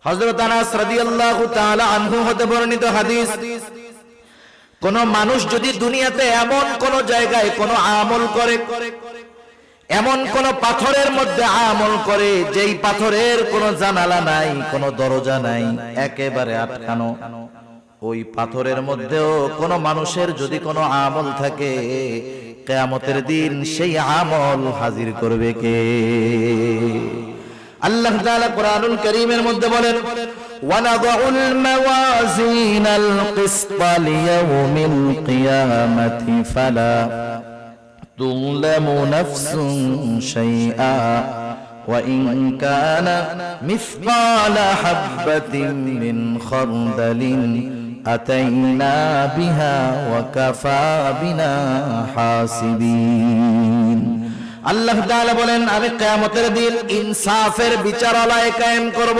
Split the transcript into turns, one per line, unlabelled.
হযরত আনাস রাদিয়াল্লাহু তাআলা আনহু হতে বর্ণিত হাদিস, কোন মানুষ যদি দুনিয়াতে এমন কোন জায়গায় কোন আমল করে, এমন কোন পাথরের মধ্যে আমল করে যেই পাথরের কোন জানালা নাই, কোন দরজা নাই, একেবারে আটকানো, ওই পাথরের মধ্যেও কোন মানুষের যদি কোন আমল থাকে, কিয়ামতের দিন সেই আমল হাজির করবে কে? আল্লাহ তাআলা কোরআনুল কারীমের মধ্যে বলেন, ওয়ানাদাউল মাওয়াজিনাল কিসতা লিয়াউমিল কিয়ামাতি ফালা তুযলামু নাফসুন শাইআ ওয়া ইন কানা মিসকালা হাববাতিন মিন খারদালিন আতাইনা বিহা ওয়া কাফা বিনা হাসিবিন। আল্লাহ তাআলা বলেন, আমি কিয়ামতের দিন ইনসাফের বিচারালয় কায়েম করব।